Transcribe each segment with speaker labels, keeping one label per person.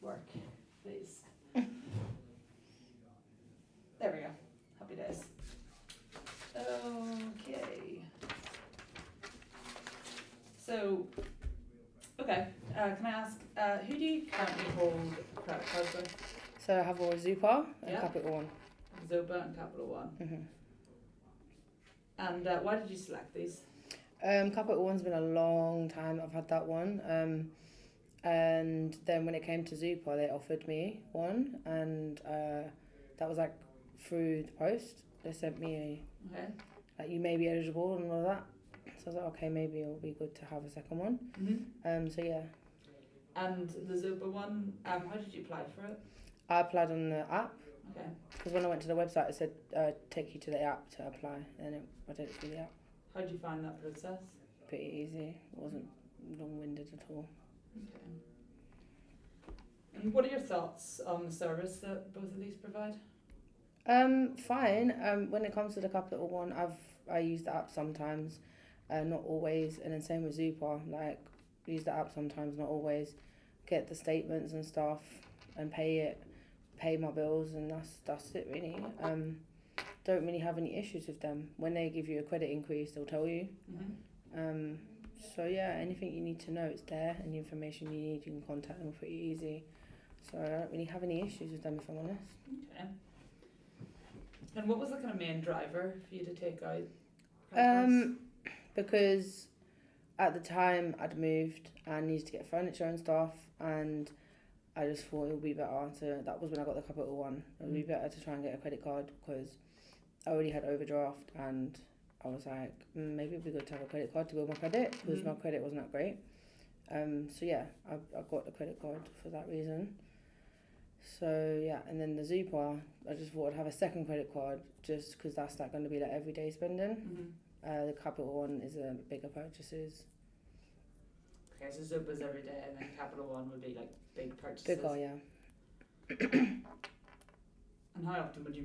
Speaker 1: work, please. There we go. Happy days. Okay. So, okay. Can I ask, who do you currently hold credit cards with?
Speaker 2: So I have a Zupa and
Speaker 1: Yeah.
Speaker 2: Capital One.
Speaker 1: Zopa and Capital One.
Speaker 2: Mm-hmm.
Speaker 1: And why did you select these?
Speaker 2: Capital One's been a long time I've had that one. And then when it came to Zupa, they offered me one, and that was like through the post. They sent me
Speaker 1: Okay.
Speaker 2: like, you may be eligible and all that. So I was like, okay, maybe it'll be good to have a second one.
Speaker 1: Mm-hmm.
Speaker 2: So yeah.
Speaker 1: And the Zopa one, how did you apply for it?
Speaker 2: I applied on the app.
Speaker 1: Okay.
Speaker 2: Because when I went to the website, it said take you to the app to apply, and I did it through the app.
Speaker 1: How did you find that process?
Speaker 2: Pretty easy. It wasn't long-winded at all.
Speaker 1: Okay. And what are your thoughts on the service that both of these provide?
Speaker 2: Fine. When it comes to the Capital One, I use the app sometimes, not always, and then same with Zupa. Like, use the app sometimes, not always. Get the statements and stuff, and pay my bills, and that's it really. Don't really have any issues with them. When they give you a credit increase, they'll tell you.
Speaker 1: Mm-hmm.
Speaker 2: So yeah, anything you need to know, it's there, and the information you need, you can contact them pretty easy. So I don't really have any issues with them, if I'm honest.
Speaker 1: Okay. And what was the kind of main driver for you to take out credit cards?
Speaker 2: Because at the time I'd moved and needed to get furniture and stuff, and I just thought it would be better to. That was when I got the Capital One. It would be better to try and get a credit card because I already had overdraft, and I was like, maybe it'd be good to have a credit card to build my credit because my credit wasn't that great. So yeah, I got the credit card for that reason. So yeah, and then the Zupa, I just thought I'd have a second credit card just because that's like going to be like everyday spending. The Capital One is bigger purchases.
Speaker 1: Okay, so Zopa's every day, and then Capital One would be like big purchases.
Speaker 2: Bigger, yeah.
Speaker 1: And how often would you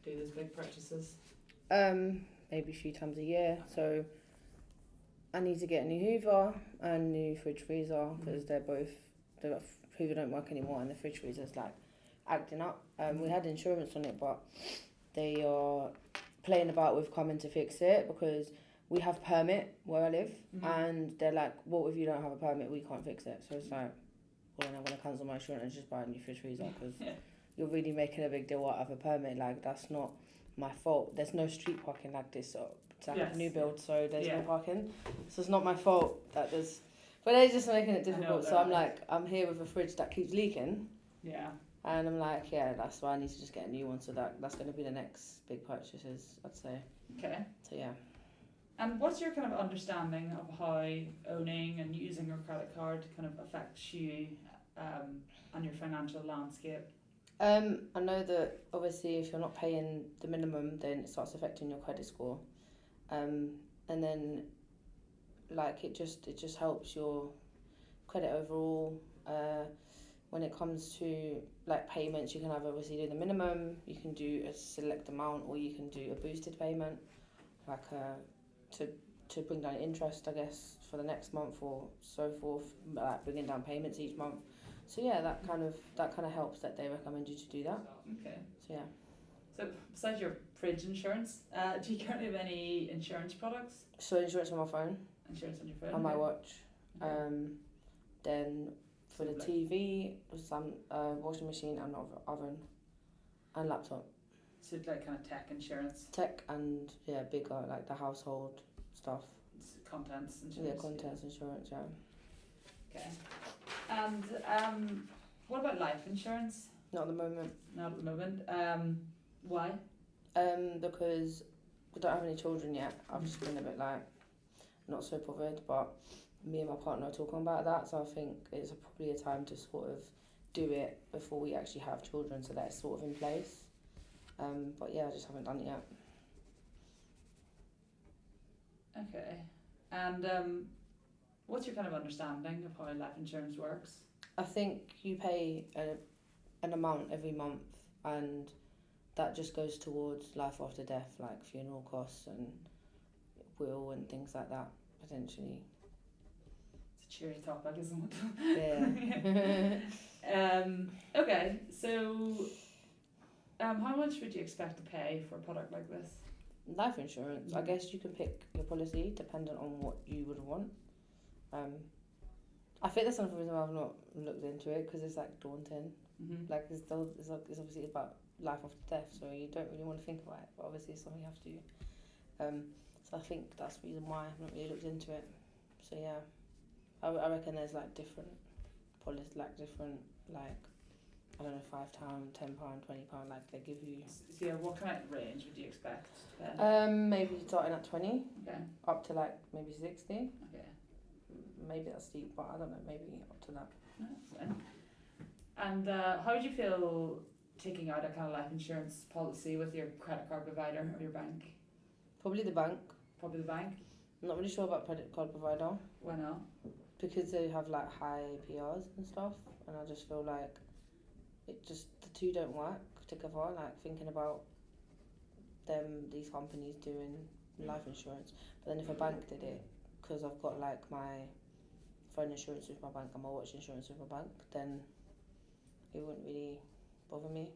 Speaker 1: do those big purchases?
Speaker 2: Maybe a few times a year. So I need to get a new Hoover and new fridge freezer because the Hoover don't work anymore and the fridge freezer's like acting up. We had insurance on it, but they are playing about with coming to fix it because we have permit where I live, and they're like, well, if you don't have a permit, we can't fix it. So it's like, well, then I'm going to cancel my insurance and just buy a new fridge freezer because you're really making a big deal out of a permit. Like, that's not my fault. There's no street parking like this. So it's like a new build, so there's no parking. So it's not my fault that there's... But they're just making it difficult. So I'm like, I'm here with a fridge that keeps leaking.
Speaker 1: Yeah.
Speaker 2: And I'm like, yeah, that's why I need to just get a new one. So that's going to be the next big purchases, I'd say.
Speaker 1: Okay.
Speaker 2: So yeah.
Speaker 1: And what's your kind of understanding of how owning and using your credit card kind of affects you and your financial landscape?
Speaker 2: I know that obviously if you're not paying the minimum, then it starts affecting your credit score. And then like it just helps your credit overall. When it comes to like payments, you can have obviously do the minimum, you can do a select amount, or you can do a boosted payment, like to bring down interest, I guess, for the next month or so forth, like bringing down payments each month. So yeah, that kind of helps that they recommend you to do that.
Speaker 1: Okay.
Speaker 2: So yeah.
Speaker 1: So besides your fridge insurance, do you currently have any insurance products?
Speaker 2: So insurance on my phone.
Speaker 1: Insurance on your phone?
Speaker 2: On my watch.
Speaker 1: Okay.
Speaker 2: Then for the TV, some washing machine and oven and laptop.
Speaker 1: So like kind of tech insurance?
Speaker 2: Tech and bigger, like the household stuff.
Speaker 1: It's contents insurance?
Speaker 2: Yeah, contents insurance, yeah.
Speaker 1: Okay. And what about life insurance?
Speaker 2: Not at the moment.
Speaker 1: Not at the moment. Why?
Speaker 2: Because we don't have any children yet. I've just been a bit like not so bothered, but me and my partner are talking about that, so I think it's probably a time to sort of do it before we actually have children, so that it's sort of in place. But yeah, I just haven't done it yet.
Speaker 1: Okay. And what's your kind of understanding of how life insurance works?
Speaker 2: I think you pay an amount every month, and that just goes towards life after death, like funeral costs and will and things like that, potentially.
Speaker 1: So cheery topic, isn't it?
Speaker 2: Yeah.
Speaker 1: Okay, so how much would you expect to pay for a product like this?
Speaker 2: Life insurance. I guess you can pick your policy dependent on what you would want. I think that's another reason why I've not looked into it, because it's like daunting.
Speaker 1: Mm-hmm.
Speaker 2: Like it's obviously about life after death, so you don't really want to think about it. But obviously it's something you have to do. So I think that's the reason why I've not really looked into it. So yeah, I reckon there's like different policies, like different like I don't know, £5, £10, £20. Like they give you.
Speaker 1: So yeah, what kind of range would you expect?
Speaker 2: Maybe starting at 20,
Speaker 1: Okay.
Speaker 2: up to like maybe 60.
Speaker 1: Okay.
Speaker 2: Maybe that's steep, but I don't know. Maybe up to that.
Speaker 1: No, that's fine. And how would you feel taking out a kind of life insurance policy with your credit card provider or your bank?
Speaker 2: Probably the bank.
Speaker 1: Probably the bank.
Speaker 2: I'm not really sure about credit card provider
Speaker 1: Why not?
Speaker 2: because they have like high PRs and stuff, and I just feel like the two don't work together. Like thinking about these companies doing life insurance, but then if a bank did it, because I've got like my phone insurance with my bank and my watch insurance with my bank, then it wouldn't really bother me.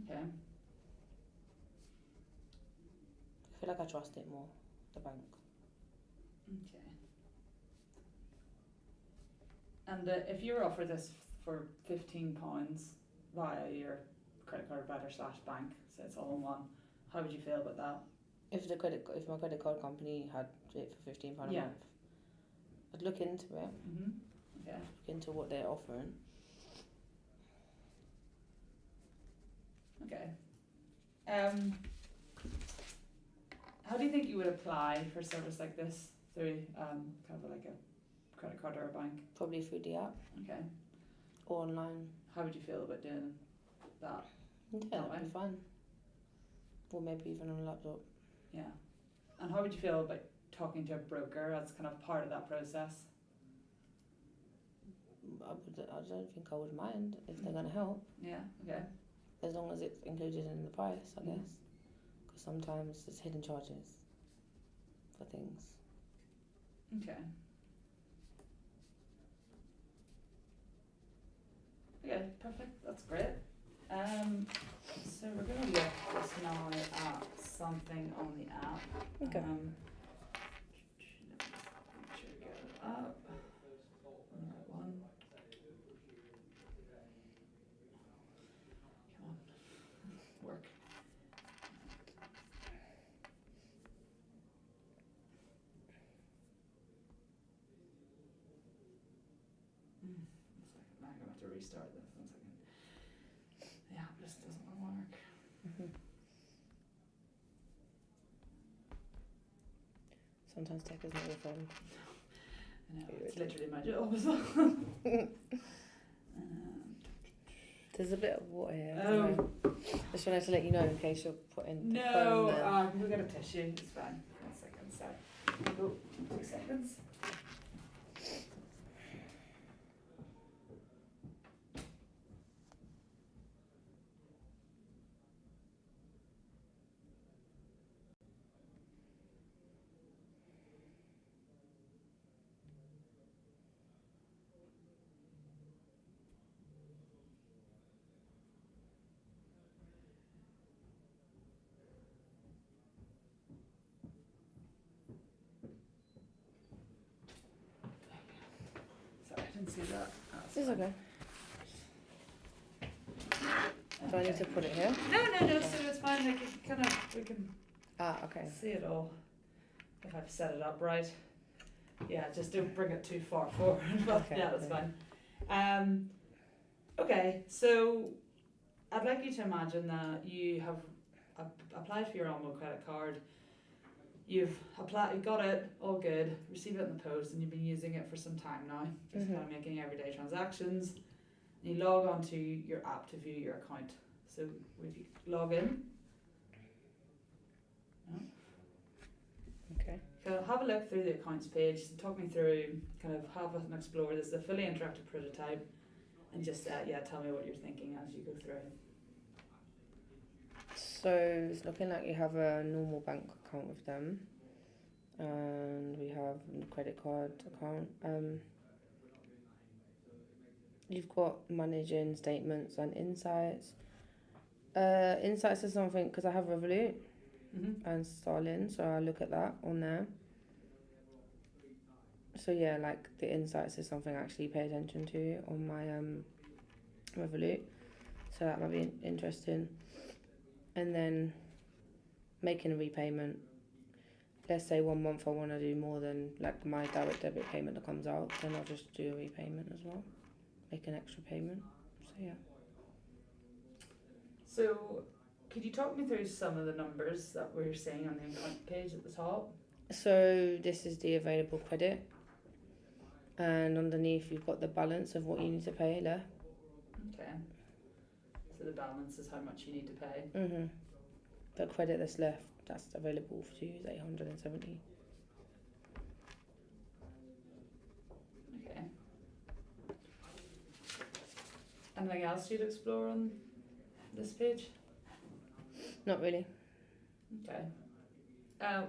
Speaker 1: Okay.
Speaker 2: I feel like I trust it more, the bank.
Speaker 1: Okay. And if you were offered this for £15 via your credit card provider / bank, so it's all in one, how would you feel about that?
Speaker 2: If my credit card company had it for £15 a
Speaker 1: Yeah.
Speaker 2: month, I'd look into it.
Speaker 1: Mhm. Okay.
Speaker 2: Look into what they're offering.
Speaker 1: Okay. How do you think you would apply for a service like this through kind of like a credit card or a bank?
Speaker 2: Probably through the app
Speaker 1: Okay.
Speaker 2: or online.
Speaker 1: How would you feel about doing that?
Speaker 2: Yeah,
Speaker 1: That
Speaker 2: that'd be fine. Or maybe even on a laptop.
Speaker 1: Yeah. And how would you feel about talking to a broker as kind of part of that process?
Speaker 2: I don't think I would mind if they're going to help,
Speaker 1: Yeah. Okay.
Speaker 2: as long as it's included in the price, I
Speaker 1: Mhm.
Speaker 2: guess. Because sometimes there's hidden charges for things.
Speaker 1: Okay. Okay, perfect. That's great. So we're going to look just now at something on the app.
Speaker 2: Okay.
Speaker 1: Let me just make sure to get it up. On the right one. Come on. Work. One second. I'm going to have to restart this. 1 second. The app just doesn't want to work.
Speaker 2: Mm-hmm. Sometimes tech is not your friend.
Speaker 1: I know, it's literally my job as well.
Speaker 2: There's a bit of water here.
Speaker 1: Oh.
Speaker 2: Just wanted to let you know in case you're putting the
Speaker 1: No,
Speaker 2: phone there.
Speaker 1: we'll get a tissue. It's fine. 1 second, sorry. Oh, 2 seconds. Sorry, I didn't see that. Oh,
Speaker 2: It's okay. Do I need to put it here?
Speaker 1: No, so it's fine. Like, we can
Speaker 2: Okay.
Speaker 1: see it all if I've set it up right. Yeah, just don't bring it too far forward. But
Speaker 2: Okay,
Speaker 1: yeah, that's
Speaker 2: okay.
Speaker 1: fine. Okay, so I'd like you to imagine that you have applied for your onward credit card. You've applied, you got it, all good, received it in the post, and you've been using it for some time now, just kind of making everyday transactions. You log onto your app to view your account. So if you log in,
Speaker 2: Okay.
Speaker 1: so have a look through the accounts page, talk me through, kind of have an explore. This is a fully interactive prototype, and just tell me what you're thinking as you go through.
Speaker 2: So it's looking like you have a normal bank account with them, and we have a credit card account. You've got managing statements and insights. Insights is something because I have Revolut and Starling, so I look at that on there. So yeah, like the insights is something I actually pay attention to on my Revolut. So that might be interesting. And then making a repayment. Let's say 1 month I want to do more than like my direct debit payment that comes out, then I'll just do a repayment as well. Make an extra payment. So yeah.
Speaker 1: So, could you talk me through some of the numbers that we're seeing on the account page at the top?
Speaker 2: So this is the available credit, and underneath you've got the balance of what you need to pay left.
Speaker 1: Okay. So the balance is how much you need to pay.
Speaker 2: The credit that's left, that's available for you is 870.
Speaker 1: Okay. Anything else you'd explore on this page?
Speaker 2: Not really.
Speaker 1: Okay.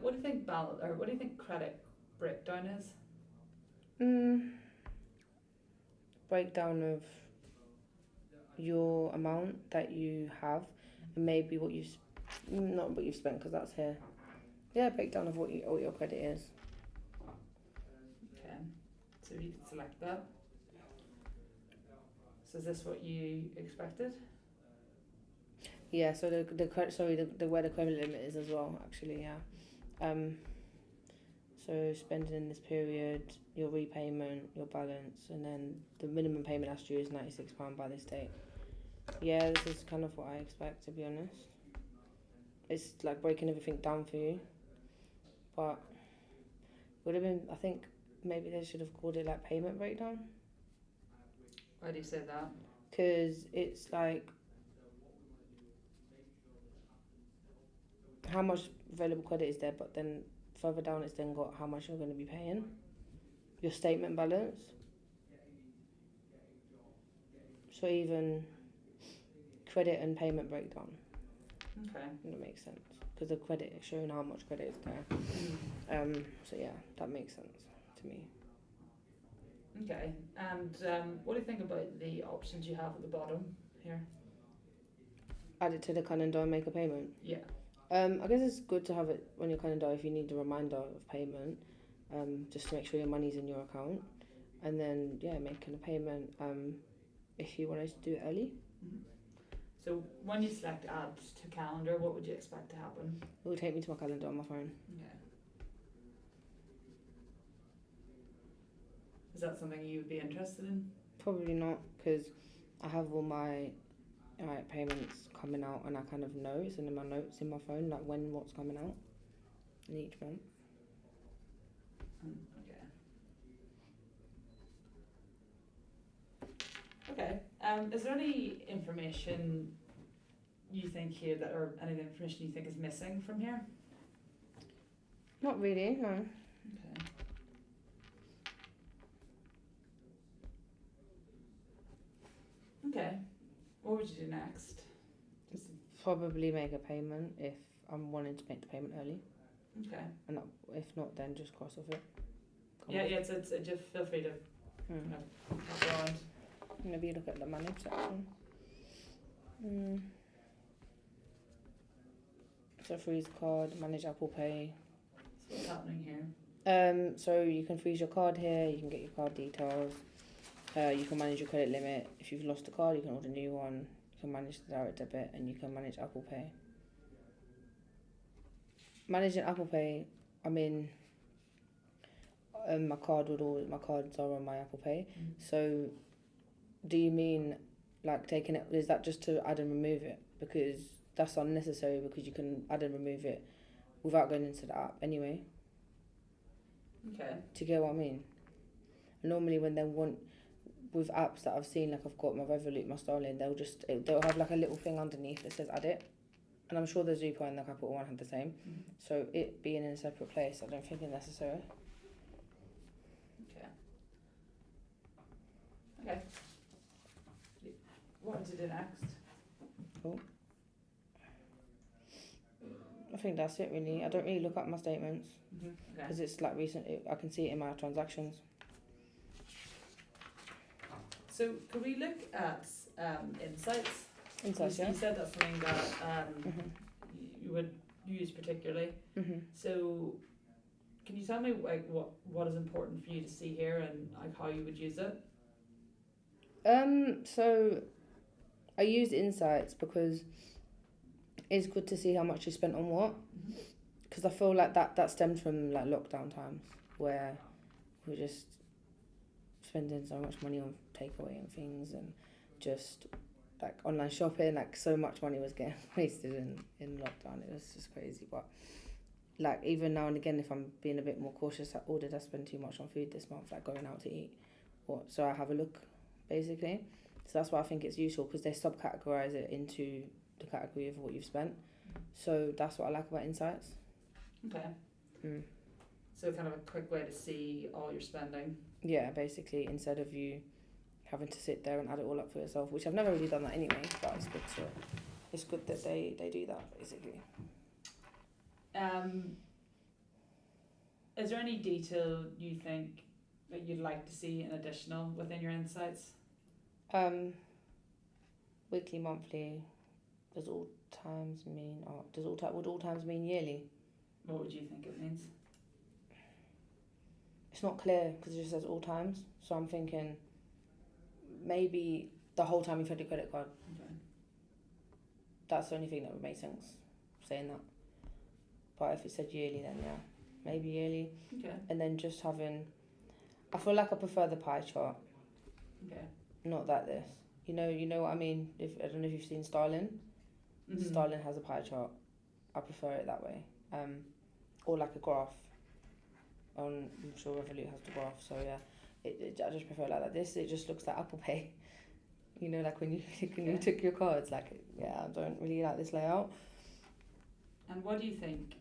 Speaker 1: What do you think what do you think credit breakdown is?
Speaker 2: Breakdown of your amount that you have, and maybe what you've not what you've spent, because that's here. Yeah, breakdown of what your credit is.
Speaker 1: Okay. So you can select that. So is this what you expected?
Speaker 2: Yeah. So the credit, sorry, the where the credit limit is as well. Actually, yeah. So spending in this period, your repayment, your balance, and then the minimum payment that's due is £96 by this date. Yeah, this is kind of what I expect, to be honest. It's like breaking everything down for you, but would have been. I think maybe they should have called it like payment breakdown.
Speaker 1: Why do you say that?
Speaker 2: Because it's like how much available credit is there, but then further down it's then got how much you're going to be paying, your statement balance. So even credit and payment breakdown.
Speaker 1: Okay.
Speaker 2: That makes sense because the credit is showing how much credit is there. So yeah, that makes sense to me.
Speaker 1: Okay. And what do you think about the options you have at the bottom here?
Speaker 2: Add it to the calendar and make a payment.
Speaker 1: Yeah.
Speaker 2: I guess it's good to have it on your calendar if you need a reminder of payment, just to make sure your money's in your account, and then yeah, making a payment if you wanted to do it early.
Speaker 1: So when you select add to calendar, what would you expect to happen?
Speaker 2: It will take me to my calendar on my phone.
Speaker 1: Okay. Is that something you would be interested in?
Speaker 2: Probably not, because I have all my payments coming out, and I kind of know it's in my notes in my phone, like when what's coming out in each month.
Speaker 1: Okay. Is there any information you think here that, or any of the information you think is missing from here?
Speaker 2: Not really, no.
Speaker 1: Okay. Okay. What would you do next?
Speaker 2: Probably make a payment if I'm wanting to make the payment early.
Speaker 1: Okay.
Speaker 2: And not, if not, then just cross off it.
Speaker 1: It's just feel free to kind of hop around.
Speaker 2: Maybe look at the manage section. So freeze card, manage Apple Pay.
Speaker 1: So what's happening here?
Speaker 2: So you can freeze your card here. You can get your card details. You can manage your credit limit. If you've lost a card, you can order a new one. You can manage the direct debit, and you can manage Apple Pay. Managing Apple Pay, I mean, my cards are on my Apple Pay. So, do you mean like taking it? Is that just to add and remove it? Because that's unnecessary, because you can add and remove it without going into the app anyway.
Speaker 1: Okay.
Speaker 2: Do you get what I mean? Normally, when they want, with apps that I've seen, like I've got my Revolut, my Starling, they'll have like a little thing underneath that says add it. And I'm sure the Zupa and the Capital One have the same. So it being in a separate place, I don't think it's necessary.
Speaker 1: Okay. What to do next?
Speaker 2: Cool. I think that's it really. I don't really look at my statements because it's like recent. I can see it in my transactions.
Speaker 1: So could we look at insights?
Speaker 2: Insights,
Speaker 1: You
Speaker 2: yeah.
Speaker 1: said that's something that
Speaker 2: Mhm.
Speaker 1: you would use particularly.
Speaker 2: Mhm.
Speaker 1: So can you tell me like what is important for you to see here and like how you would use it?
Speaker 2: So I use insights because it's good to see how much you spent on what.
Speaker 1: Mm-hmm.
Speaker 2: Because I feel like that stems from like lockdown times where we're just spending so much money on takeaway and things and just like online shopping. Like so much money was getting wasted in lockdown. It was just crazy. But like even now and again, if I'm being a bit more cautious, like, did I spend too much on food this month? Like going out to eat, so I have a look basically. So that's why I think it's useful because they subcategorize it into the category of what you've spent. So that's what I like about insights.
Speaker 1: Okay.
Speaker 2: Mm.
Speaker 1: So kind of a quick way to see all your spending.
Speaker 2: Yeah, basically instead of you having to sit there and add it all up for yourself, which I've never really done that anyway. But it's good that they do that basically.
Speaker 1: Is there any detail you think that you'd like to see in additional within your insights?
Speaker 2: Weekly, monthly. Does all times mean? Would all times mean yearly?
Speaker 1: What would you think it means?
Speaker 2: It's not clear because it just says all times. So I'm thinking maybe the whole time you've had your credit card.
Speaker 1: Okay.
Speaker 2: That's the only thing that would make sense saying that. But if it said yearly, then yeah, maybe yearly.
Speaker 1: Okay.
Speaker 2: And then just having, I feel like I prefer the pie chart.
Speaker 1: Okay.
Speaker 2: Not that this. You know what I mean. If I don't know if you've seen Starling.
Speaker 1: Mm-hmm.
Speaker 2: Starling has a pie chart. I prefer it that way. Or like a graph. I'm sure Revolut has the graph. So yeah, I just prefer it like that. This it just looks like Apple Pay. You know, like when you took your cards. Like yeah, I don't really like this layout.
Speaker 1: And what do you think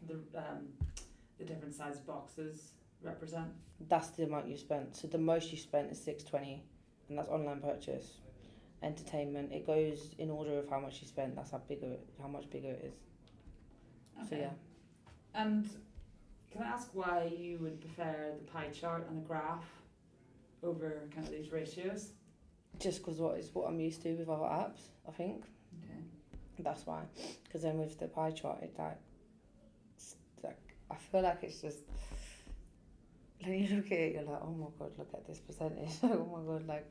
Speaker 1: the different size boxes represent?
Speaker 2: That's the amount you spent. So the most you spent is $6.20, and that's online purchase. Entertainment, it goes in order of how much you spent. That's how much bigger it is.
Speaker 1: Okay.
Speaker 2: So yeah.
Speaker 1: And can I ask why you would prefer the pie chart and the graph over kind of these ratios?
Speaker 2: Just because what I'm used to with other apps, I think.
Speaker 1: Okay.
Speaker 2: That's why. Because then with the pie chart, it's like I feel like it's just. When you look at it, you're like, oh my god, look at this percentage. Oh my god, like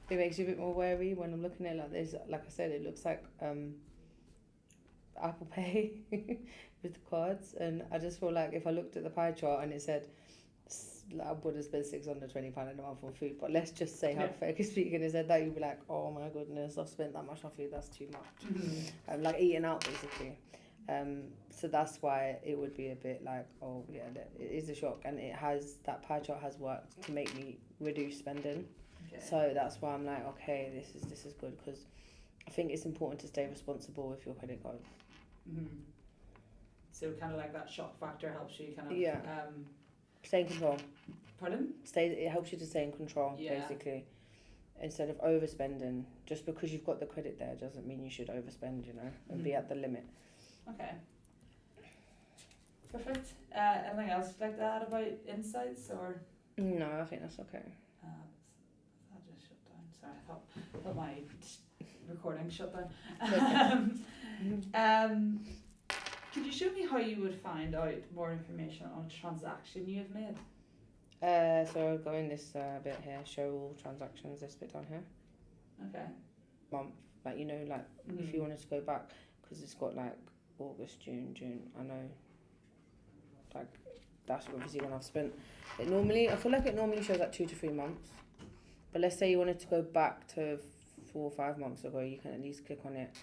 Speaker 2: it makes you a bit more wary when I'm looking at it like this. Like I said, it looks like Apple Pay with the cards, and I just feel like if I looked at the pie chart and it said I would have spent £620 in a month on food, but let's just say hypothetically speaking, it said that, you'd be like, oh my goodness, I've spent that much on food, that's too much.
Speaker 1: Mm-hmm.
Speaker 2: Like eating out basically. So that's why it would be a bit like, oh yeah, it is a shock, and that pie chart has worked to make me reduce spending.
Speaker 1: Okay.
Speaker 2: So that's why I'm like, okay, this is good, because I think it's important to stay responsible with your credit cards.
Speaker 1: Mm-hmm. So kind of like that shock factor helps you kind of
Speaker 2: stay in control.
Speaker 1: Pardon?
Speaker 2: It helps you to stay in control,
Speaker 1: Yeah.
Speaker 2: basically, instead of overspending. Just because you've got the credit there doesn't mean you should overspend, and be at the limit.
Speaker 1: Okay. Perfect. Anything else you'd like to add about insights or?
Speaker 2: No, I think that's okay.
Speaker 1: That just shut down. Sorry, I thought my recording shut down. Could you show me how you would find out more information on a transaction you have made?
Speaker 2: So I'll go in this bit here, show all transactions, this bit down here.
Speaker 1: Okay.
Speaker 2: Month, like if you wanted to go back, because it's got like August, June, I know, like that's obviously when I've spent it. I feel like it normally shows like 2 to 3 months, but let's say you wanted to go back to 4 or 5 months ago, you can at least click on it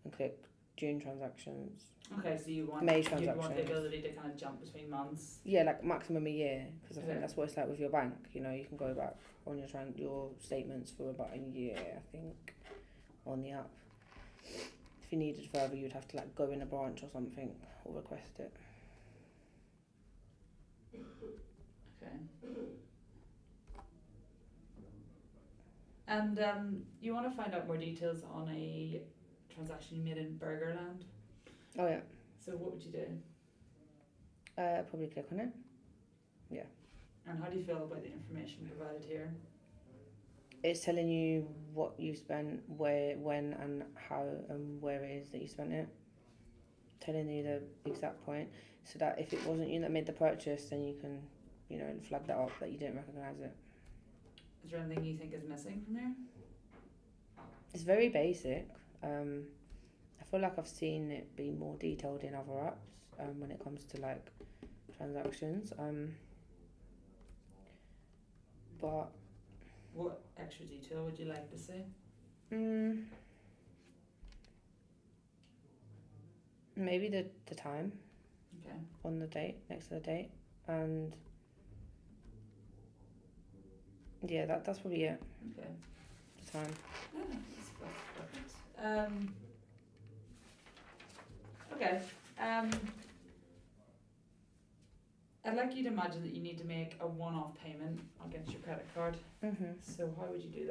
Speaker 2: and click June transactions.
Speaker 1: Okay, so you want
Speaker 2: May
Speaker 1: the
Speaker 2: transactions.
Speaker 1: ability to kind of jump between months.
Speaker 2: Yeah, like maximum a year, because I think
Speaker 1: Okay.
Speaker 2: that's what it's like with your bank. You can go back on your statements for about a year, I think, on the app. If you needed further, you'd have to like go in a branch or something or request it.
Speaker 1: Okay. And you want to find out more details on a transaction you made in Burgerland.
Speaker 2: Oh yeah.
Speaker 1: So what would you do?
Speaker 2: Probably click on it. Yeah.
Speaker 1: And how do you feel about the information provided here?
Speaker 2: It's telling you what you spent, where, when, and how, and where it is that you spent it. Telling you the exact point, so that if it wasn't you that made the purchase, then you can, flag that up that you didn't recognise it.
Speaker 1: Is there anything you think is missing from here?
Speaker 2: It's very basic. I feel like I've seen it be more detailed in other apps when it comes to like transactions. But
Speaker 1: what extra detail would you like to see?
Speaker 2: Maybe the time.
Speaker 1: Okay.
Speaker 2: On the date, next to the date, and yeah, that's probably it.
Speaker 1: Okay.
Speaker 2: The time.
Speaker 1: Yeah, that's perfect. Okay. I'd like you to imagine that you need to make a one-off payment against your credit card.
Speaker 2: Mhm.
Speaker 1: So how would you do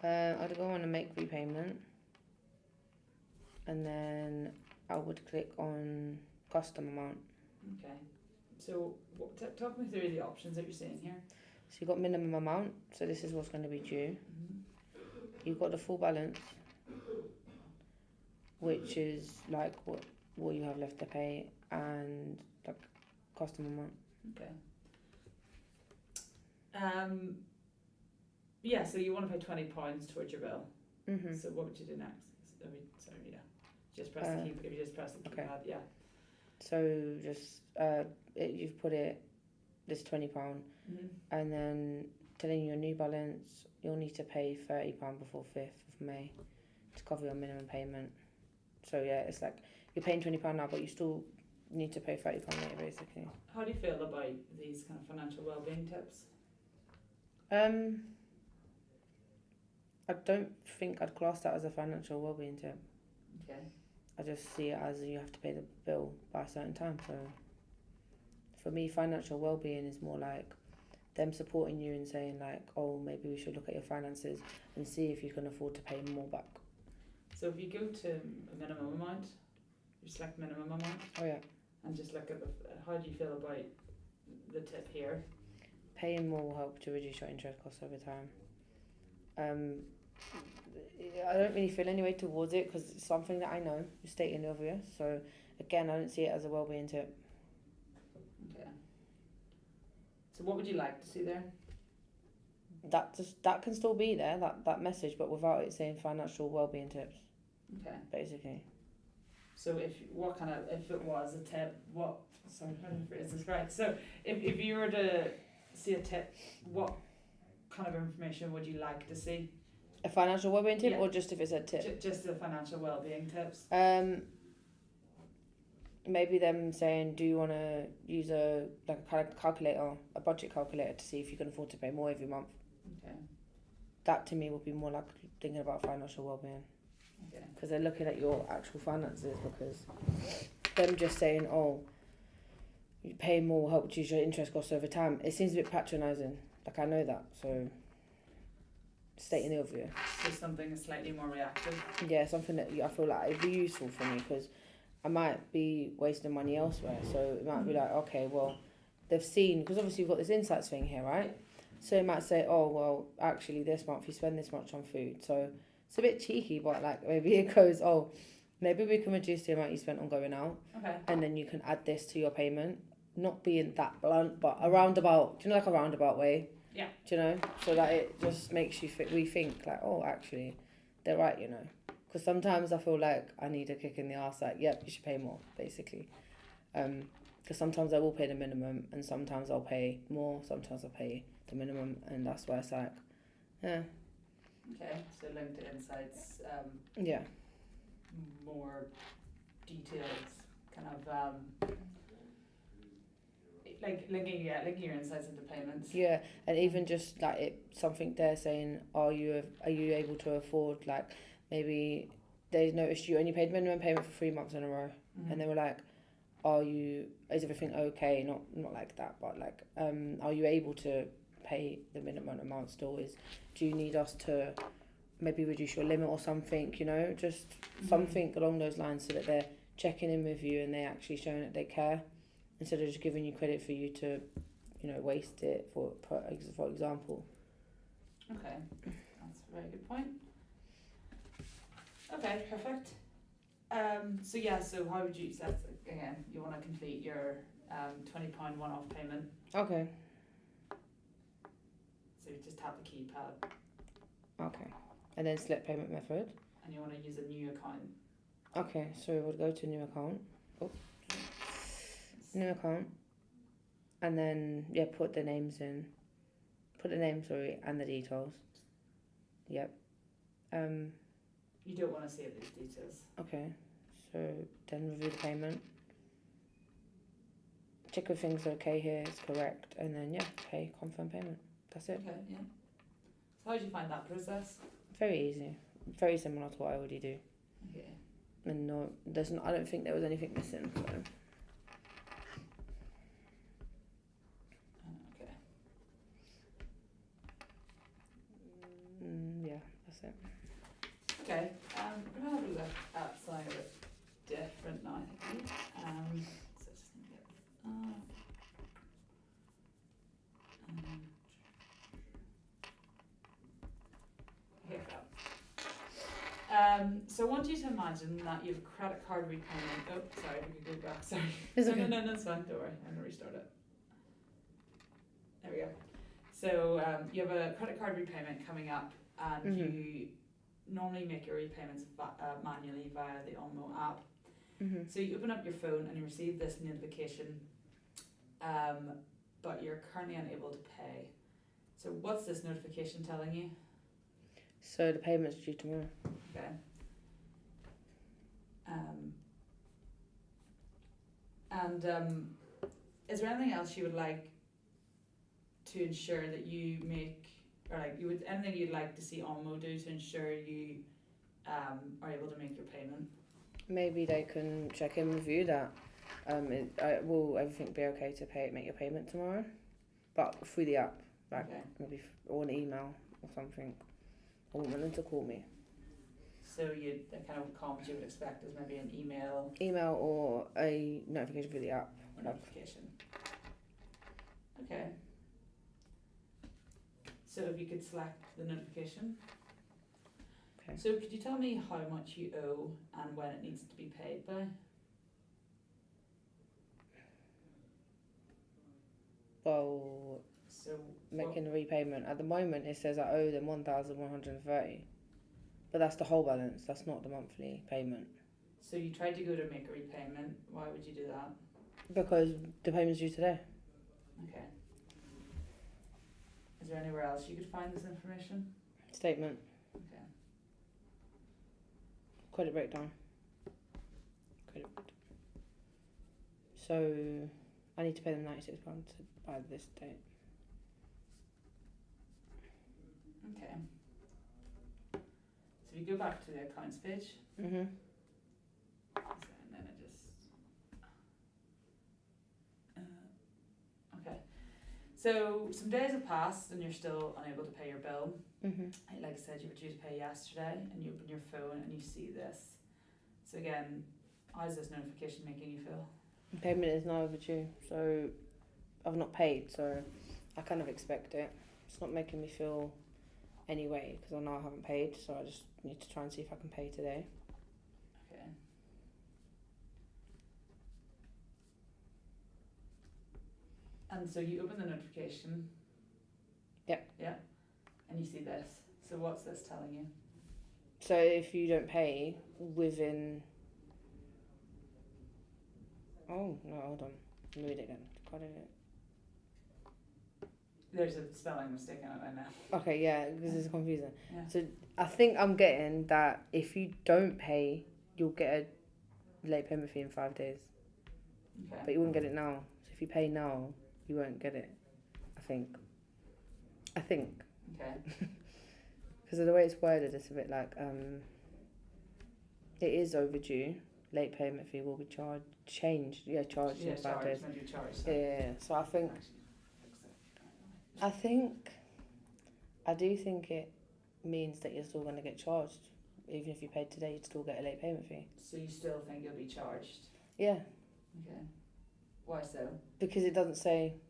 Speaker 1: that?
Speaker 2: I'd go on and make repayment, and then I would click on custom amount.
Speaker 1: Okay. So talk me through the options that you're seeing here.
Speaker 2: So you've got minimum amount, so this is what's going to be due.
Speaker 1: Mm-hmm.
Speaker 2: You've got the full balance, which is like what you have left to pay, and like custom amount.
Speaker 1: Okay. Yeah, so you want to pay £20 towards your bill.
Speaker 2: Mhm.
Speaker 1: So what would you do next? Just press the key. If you just press the keypad,
Speaker 2: okay.
Speaker 1: yeah.
Speaker 2: So just you've put it this £20,
Speaker 1: Mm-hmm.
Speaker 2: and then telling you your new balance, you'll need to pay £30 before 5th of May to cover your minimum payment. So yeah, it's like you're paying £20 now, but you still need to pay £30 later, basically.
Speaker 1: How do you feel about these kind of financial well-being tips?
Speaker 2: I don't think I'd class that as a financial well-being tip.
Speaker 1: Okay.
Speaker 2: I just see it as you have to pay the bill by a certain time. So for me, financial well-being is more like them supporting you and saying like, oh, maybe we should look at your finances and see if you can afford to pay more back.
Speaker 1: So if you go to a minimum amount, you select minimum amount.
Speaker 2: Oh yeah.
Speaker 1: And just look at how do you feel about the tip here?
Speaker 2: Paying more will help to reduce your interest costs over time. I don't really feel any way towards it because it's something that I know, you're stating the obvious. So again, I don't see it as a well-being tip.
Speaker 1: Okay. So what would you like to see there?
Speaker 2: That can still be there, that message, but without it saying financial well-being tips.
Speaker 1: Okay.
Speaker 2: Basically.
Speaker 1: So if it was a tip, sorry, how do I phrase this right? So if you were to see a tip, what kind of information would you like to see?
Speaker 2: A financial well-being tip,
Speaker 1: yeah.
Speaker 2: Or just if it's a tip?
Speaker 1: Just the financial well-being tips.
Speaker 2: Maybe them saying, do you want to use a calculator, a budget calculator, to see if you can afford to pay more every month?
Speaker 1: Okay.
Speaker 2: That to me would be more like thinking about financial well-being.
Speaker 1: Okay.
Speaker 2: Because they're looking at your actual finances, because them just saying, oh, you pay more will help reduce your interest costs over time. It seems a bit patronising. Like, I know that, so stating the obvious.
Speaker 1: So something slightly more reactive.
Speaker 2: Yeah, something that I feel like it'd be useful for me, because I might be wasting money elsewhere. So it might be like, okay, well, they've seen, because obviously you've got this insights thing here, right? So it might say, oh, well, actually this month you spend this much on food. So it's a bit cheeky, but like maybe it goes, oh, maybe we can reduce the amount you spent on going out.
Speaker 1: Okay.
Speaker 2: And then you can add this to your payment. Not being that blunt, but a roundabout, do you know, like a roundabout way?
Speaker 1: Yeah.
Speaker 2: Do you know? So that it just makes you rethink, like, oh, actually, they're right, you know. Because sometimes I feel like I need a kick in the arse, like, yep, you should pay more, basically. Because sometimes I will pay the minimum, and sometimes I'll pay more, sometimes I'll pay the minimum, and that's why it's like, yeah.
Speaker 1: Okay, so linked to insights.
Speaker 2: Yeah.
Speaker 1: More detailed, kind of like linking your insights into payments.
Speaker 2: Yeah, and even just like something they're saying, are you able to afford, like, maybe they noticed you only paid minimum payment for 3 months in a row, and they were like, is everything okay? Not like that, but like, are you able to pay the minimum amount still? Do you need us to maybe reduce your limit or something, you know, just something along those lines, so that they're checking in with you and they're actually showing that they care, instead of just giving you credit for you to, you know, waste it, for example.
Speaker 1: Okay. that's a very good point. Okay, perfect. So how would you set, again, you want to complete your £20 one-off payment,
Speaker 2: Okay.
Speaker 1: so you just tap the keypad
Speaker 2: Okay. And then select payment method.
Speaker 1: and you want to use a new account.
Speaker 2: Okay, so we'll go to new account. Oh. New account. And then, put the names in. Put the name, and the details. Yep.
Speaker 1: You don't want to save these details.
Speaker 2: Okay, so then review the payment. Check if things are okay here, it's correct, and then pay, confirm payment. That's it.
Speaker 1: Okay, yeah. So how did you find that process?
Speaker 2: Very easy. Very similar to what I already do.
Speaker 1: Okay.
Speaker 2: And no, I don't think there was anything missing. So.
Speaker 1: Okay.
Speaker 2: Yeah, that's it.
Speaker 1: Okay. We're gonna have a look at something a bit different now, I think. So just need to get this up. Here we go. So I want you to imagine that you have a credit card repayment. Oh, sorry, we could go back. Sorry.
Speaker 2: It's okay.
Speaker 1: No, it's fine. Don't worry. I'm gonna restart it. There we go. So you have a credit card repayment coming up, and you normally make your repayments manually via the Onmo app. So you open up your phone and you receive this notification, but you're currently unable to pay. So what's this notification telling you?
Speaker 2: So the payment's due tomorrow.
Speaker 1: Okay. Is there anything else you would like to ensure that you make, or anything you'd like to see Onmo do to ensure you are able to make your payment?
Speaker 2: Maybe they can check in with you that will everything be okay to make your payment tomorrow, but through the app, maybe or an email or something. I want them to call me.
Speaker 1: So the kind of comms you would expect is maybe an
Speaker 2: email or a notification through the app.
Speaker 1: Notification. Okay. So if you could select the notification.
Speaker 2: Okay.
Speaker 1: So could you tell me how much you owe and when it needs to be paid by?
Speaker 2: Well,
Speaker 1: so
Speaker 2: making a repayment. At the moment it says I owe them 1,130. But that's the whole balance, that's not the monthly payment.
Speaker 1: So you tried to go to make a repayment, why would you do that?
Speaker 2: Because the payment's due today.
Speaker 1: Okay. Is there anywhere else you could find this information?
Speaker 2: Statement.
Speaker 1: Okay.
Speaker 2: Credit breakdown. So I need to pay them £96 by this date.
Speaker 1: Okay. So if you go back to the accounts page. And then it just. Okay. So some days have passed and you're still unable to pay your bill. Like I said, you were due to pay yesterday, and you open your phone and you see this. So again, how is this notification making you feel?
Speaker 2: Payment is now overdue, so I've not paid, so I kind of expect it. It's not making me feel any way because I know I haven't paid, so I just need to try and see if I can pay today.
Speaker 1: Okay. And so you open the notification.
Speaker 2: Yep.
Speaker 1: Yeah. And you see this. So what's this telling you?
Speaker 2: So if you don't pay within... Oh, no, hold on. Let me read it again. Got it.
Speaker 1: There's a spelling mistake in it right now.
Speaker 2: Okay, yeah, because it's confusing.
Speaker 1: Yeah.
Speaker 2: So I think I'm getting that if you don't pay, you'll get a late payment fee in 5 days.
Speaker 1: Okay.
Speaker 2: But you won't get it now. So if you pay now, you won't get it. I think.
Speaker 1: Okay.
Speaker 2: Because of the way it's worded, it's a bit like it is overdue. Late payment fee will be changed in 5 days.
Speaker 1: Maybe charged. So.
Speaker 2: Yeah. So I do think it means that you're still going to get charged. Even if you paid today, you'd still get a late payment fee.
Speaker 1: So you still think you'll be charged?
Speaker 2: Yeah.
Speaker 1: Okay. Why so?
Speaker 2: Because it doesn't say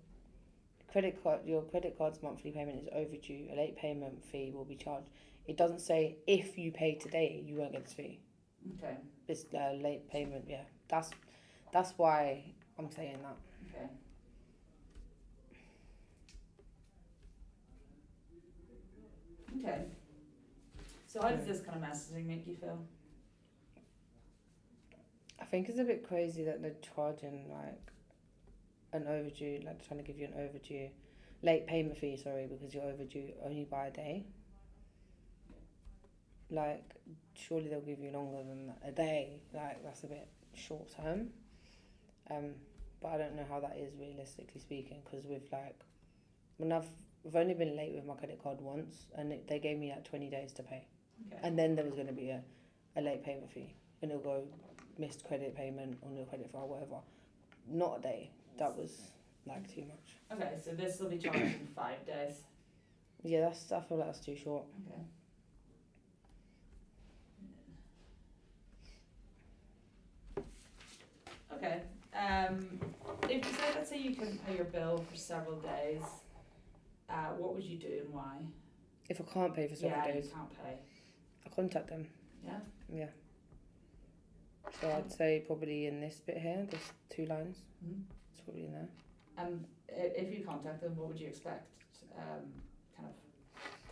Speaker 2: your credit card's monthly payment is overdue. A late payment fee will be charged. It doesn't say if you pay today, you won't get this fee.
Speaker 1: Okay.
Speaker 2: It's late payment. Yeah, that's why I'm saying that.
Speaker 1: Okay. Okay. So how does this kind of messaging make you feel?
Speaker 2: I think it's a bit crazy that they're charging like an overdue, like trying to give you an overdue late payment fee. Sorry, because you're overdue only by a day. Like, surely they'll give you longer than a day. Like, that's a bit short term. But I don't know how that is realistically speaking, because we've only been late with my credit card once, and they gave me like 20 days to pay.
Speaker 1: Okay.
Speaker 2: And then there was going to be a late payment fee, and it'll go missed credit payment on your credit file, whatever. Not a day. That was like too much.
Speaker 1: Okay, so this will be charged in 5 days.
Speaker 2: Yeah, I feel like that's too short.
Speaker 1: Okay. Okay. If you say, let's say you couldn't pay your bill for several days, what would you do and why?
Speaker 2: If I can't pay for several days,
Speaker 1: you can't pay.
Speaker 2: I contact them.
Speaker 1: Yeah.
Speaker 2: Yeah. So I'd say probably in this bit here, there's 2 lines.
Speaker 1: Mm-hmm.
Speaker 2: It's probably in there.
Speaker 1: And if you contact them, what would you expect? Kind of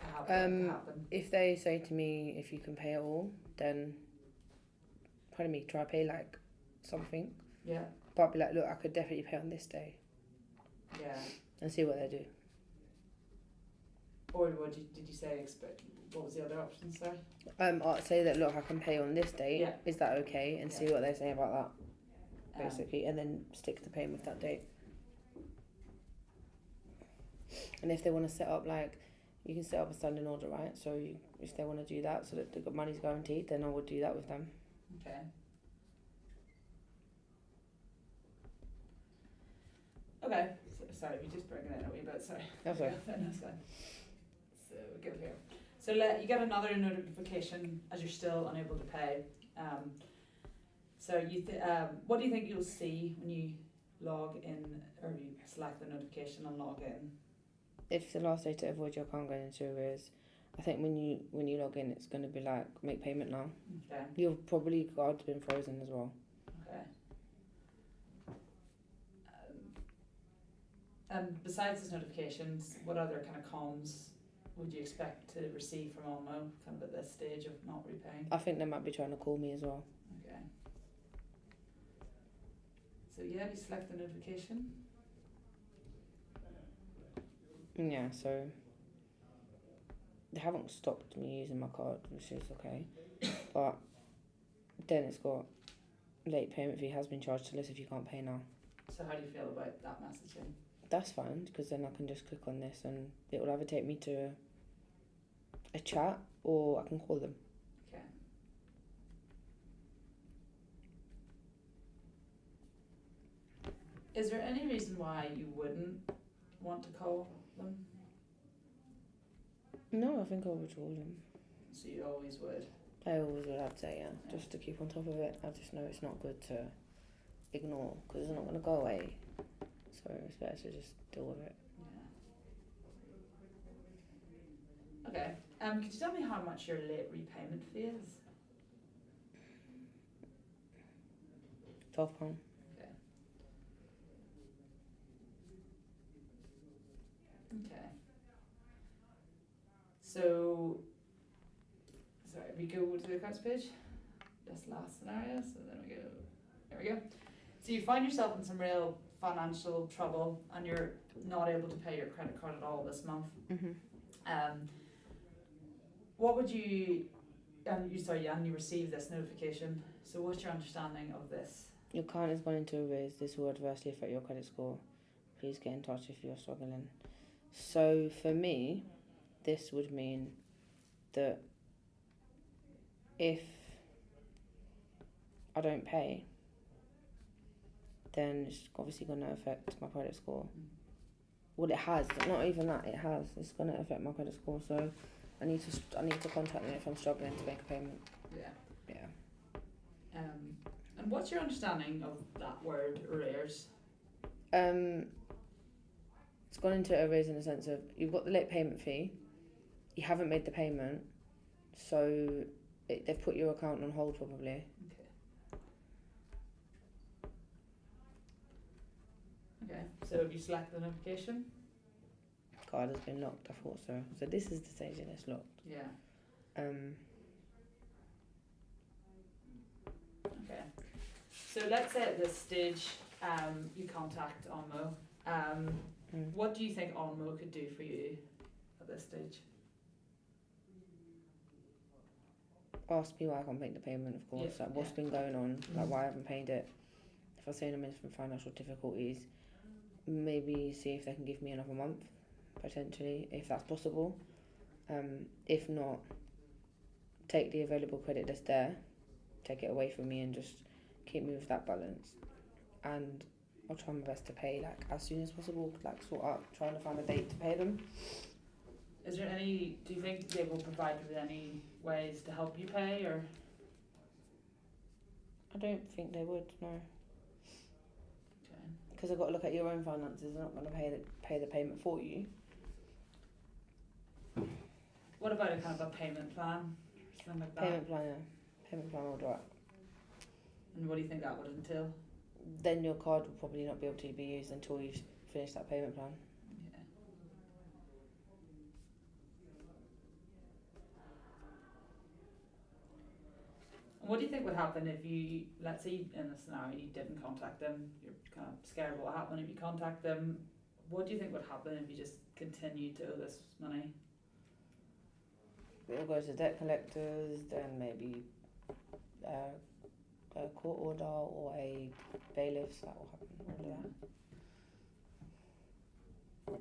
Speaker 1: to happen.
Speaker 2: If they say to me, if you can pay it all, then try pay like something.
Speaker 1: Yeah.
Speaker 2: But I'd be like, look, I could definitely pay on this day.
Speaker 1: Yeah.
Speaker 2: And see what they do.
Speaker 1: Or did you say expect? What was the other option? Sorry.
Speaker 2: I'd say that, look, I can pay on this date.
Speaker 1: Yeah.
Speaker 2: Is that okay? And see what they say about that, basically, and then stick to paying with that date. And if they want to set up, like, you can set up a standing order, right? So if they want to do that so that the money's guaranteed, then I would do that with them.
Speaker 1: Okay. Okay. Sorry, if you just bring it in a wee bit. Sorry.
Speaker 2: That's right.
Speaker 1: That's fine. So we'll go here. So you get another notification as you're still unable to pay. So what do you think you'll see when you log in, or you select the notification and log in?
Speaker 2: If the last day to avoid your account going into arrears, I think when you log in, it's going to be like, make payment now.
Speaker 1: Okay.
Speaker 2: Your card's been frozen as well.
Speaker 1: Okay. And besides these notifications, what other kind of comms would you expect to receive from Almo kind of at this stage of not repaying?
Speaker 2: I think they might be trying to call me as well.
Speaker 1: Okay. So yeah, you select the notification.
Speaker 2: Yeah, so they haven't stopped me using my card, which is okay. But then it's got late payment fee has been charged to list if you can't pay now.
Speaker 1: So how do you feel about that messaging?
Speaker 2: That's fine, because then I can just click on this and it will either take me to a chat or I can call them.
Speaker 1: Okay. Is there any reason why you wouldn't want to call them?
Speaker 2: No, I think I would call them.
Speaker 1: So you always would?
Speaker 2: I always would, I'd say, yeah. Just to keep on top of it. I just know it's not good to ignore, because it's not going to go away. So it's better to just deal with it.
Speaker 1: Yeah. Okay. Could you tell me how much your late repayment fee is?
Speaker 2: £12.
Speaker 1: Okay. Okay. So, sorry, we go to the accounts page. This last scenario. So then we go. There we go. So you find yourself in some real financial trouble, and you're not able to pay your credit card at all this month.
Speaker 2: Mm-hmm.
Speaker 1: What would you? And you receive this notification. So what's your understanding of this?
Speaker 2: Your account has gone into arrears. This will adversely affect your credit score. Please get in touch if you're struggling. So for me, this would mean that if I don't pay, then it's obviously going to affect my credit score. Well, it has. Not even that. It has. It's going to affect my credit score. So I need to contact them if I'm struggling to make a payment.
Speaker 1: Yeah.
Speaker 2: Yeah.
Speaker 1: And what's your understanding of that word arrears?
Speaker 2: It's gone into arrears in the sense of you've got the late payment fee, you haven't made the payment, so they've put your account on hold probably.
Speaker 1: Okay. So have you selected the notification?
Speaker 2: Card has been locked. I thought so. So this is the stage and it's locked.
Speaker 1: Yeah. Okay. So let's say at this stage, you contact Onmo. What do you think Onmo could do for you at this stage?
Speaker 2: Ask me why I can't make the payment, of course.
Speaker 1: Yeah,
Speaker 2: like what's been going on, like why I haven't paid it. If I'm saying I'm in some financial difficulties, maybe see if they can give me another month, potentially, if that's possible. If not, take the available credit that's there, take it away from me and just keep me with that balance. And I'll try my best to pay like as soon as possible, like sort out trying to find a date to pay them.
Speaker 1: Is there any, do you think they will provide you with any ways to help you pay, or?
Speaker 2: I don't think they would, no.
Speaker 1: Okay.
Speaker 2: Because I've got to look at your own finances. They're not going to pay the payment for you.
Speaker 1: What about a kind of a payment plan? Something like that?
Speaker 2: Payment plan, yeah. Payment plan will do it.
Speaker 1: And what do you think that would entail?
Speaker 2: Then your card will probably not be able to be used until you've finished that payment plan.
Speaker 1: Yeah. And what do you think would happen if you, let's say in a scenario you didn't contact them, you're kind of scared what will happen if you contact them, what do you think would happen if you just continued to owe this money?
Speaker 2: It'll go to debt collectors, then maybe a court order or a bailiffs, that will happen. All of
Speaker 1: that.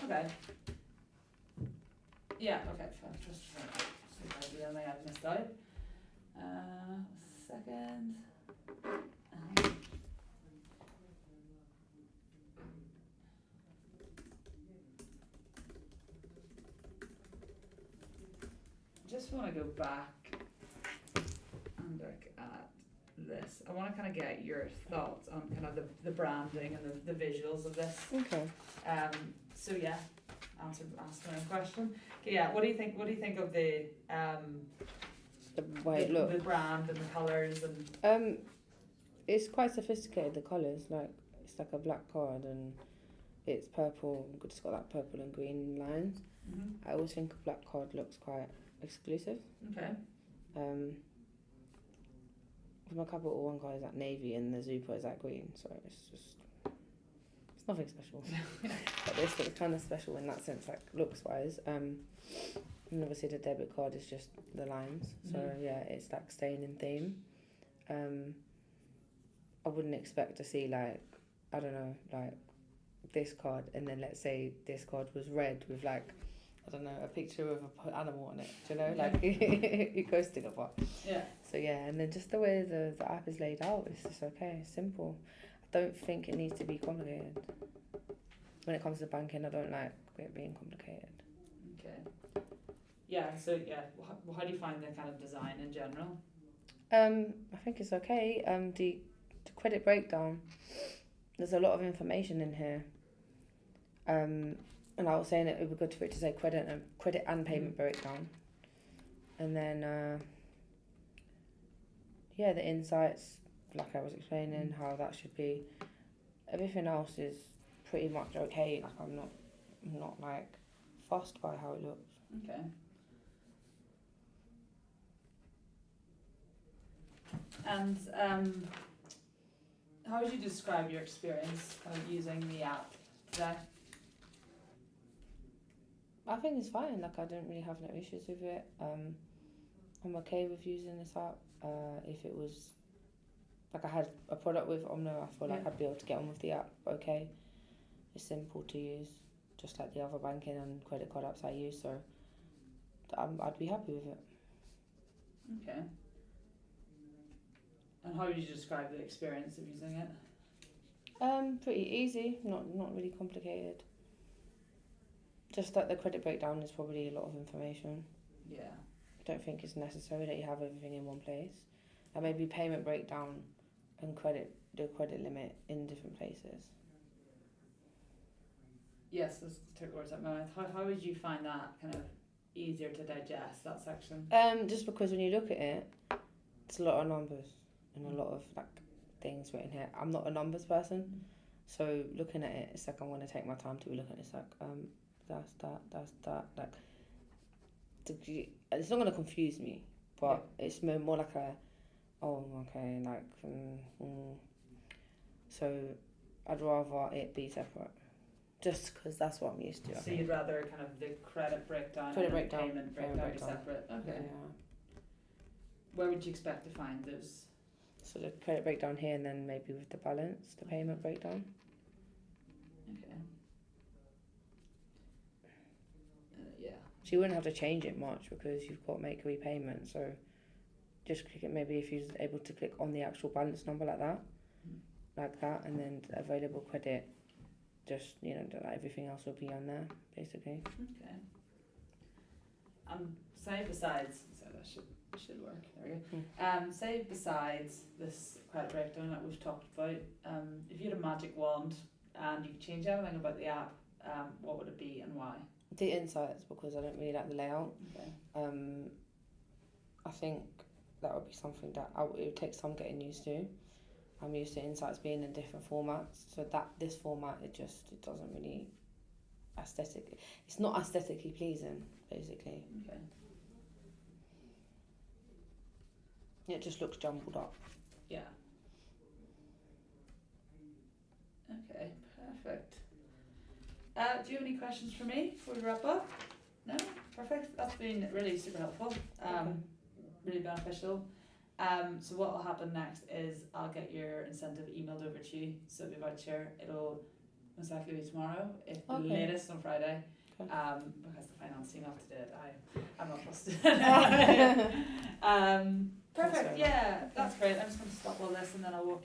Speaker 1: Okay. Okay. Yeah, okay, just some idea I have missed out. Second. Just want to go back and look at this. I want to kind of get your thoughts on kind of the branding and the visuals of this.
Speaker 2: Okay.
Speaker 1: So yeah, ask my own question. Okay, yeah. What do you think? What do you think of the
Speaker 2: way it looks?
Speaker 1: The brand and the colours and.
Speaker 2: It's quite sophisticated. The colours, like it's like a black card and it's purple. It's got like purple and green lines.
Speaker 1: Mm-hmm.
Speaker 2: I always think a black card looks quite exclusive.
Speaker 1: Okay.
Speaker 2: With my capital one card is like navy and the Zupa is like green, so it's nothing special. But this looks kind of special in that sense, like looks wise. And obviously the debit card is just the lines, so yeah, it's like staying in theme. I wouldn't expect to see like, I don't know, like this card and then let's say this card was red with like, I don't know, a picture of an animal on it, do you know, like it goes together.
Speaker 1: Yeah.
Speaker 2: So yeah, and then just the way the app is laid out, it's just okay, it's simple. I don't think it needs to be complicated. When it comes to banking, I don't like it being complicated.
Speaker 1: Okay. Yeah, so yeah, how do you find the kind of design in general?
Speaker 2: I think it's okay. The credit breakdown, there's a lot of information in here. And I was saying it would be good for it to say credit and payment breakdown. And then, yeah, the insights, like I was explaining, how that should be. Everything else is pretty much okay. Like I'm not like fussed by how it looks.
Speaker 1: Okay. And how would you describe your experience kind of using the app today?
Speaker 2: I think it's fine. Like I don't really have no issues with it. I'm okay with using this app. If it was like I had a product with Omno, I feel like I'd be able to get on with the app. Okay, it's simple to use, just like the other banking and credit card apps I use. So I'd be happy with it.
Speaker 1: Okay. And how would you describe the experience of using it?
Speaker 2: Pretty easy. Not really complicated. Just that the credit breakdown is probably a lot of information.
Speaker 1: Yeah.
Speaker 2: I don't think it's necessary that you have everything in one place. And maybe payment breakdown, and the credit limit in different places.
Speaker 1: Yes, those took words out of my mouth. How would you find that kind of easier to digest, that section?
Speaker 2: Just because when you look at it, it's a lot of numbers and a lot of like things written here. I'm not a numbers person, so looking at it, it's like I'm going to take my time to look at it. It's like that's that. Like it's not going to confuse me, but it's more like a like so I'd rather it be separate. Just because that's what I'm used to.
Speaker 1: So you'd rather kind of the credit breakdown and the payment breakdown be separate? Okay.
Speaker 2: Yeah.
Speaker 1: Where would you expect to find those?
Speaker 2: So the credit breakdown here, and then maybe with the balance, the payment breakdown.
Speaker 1: Okay. Yeah.
Speaker 2: So you wouldn't have to change it much because you've got make a repayment. So just click it. Maybe if you're able to click on the actual balance number like that, and then the available credit. Just everything else will be on there basically.
Speaker 1: Okay. Say besides, so that should work. There we go. Say besides this credit breakdown that we've talked about, if you had a magic wand and you could change everything about the app, what would it be and why?
Speaker 2: The insights, because I don't really like the layout.
Speaker 1: Okay.
Speaker 2: I think that would be something that it would take some getting used to. I'm used to insights being in different formats, so this format it doesn't really it's not aesthetically pleasing basically.
Speaker 1: Okay.
Speaker 2: It just looks jumbled up.
Speaker 1: Yeah. Okay, perfect. Do you have any questions for me before we wrap up? No? Perfect. That's been really super helpful. Really beneficial. So what will happen next is I'll get your incentive emailed over to you. So the voucher, it'll most likely be tomorrow, if the latest on Friday.
Speaker 2: Okay.
Speaker 1: Because the finance team have to do it. I'm not trusted. Perfect. Yeah, that's great. I'm just going to stop all this and then I'll walk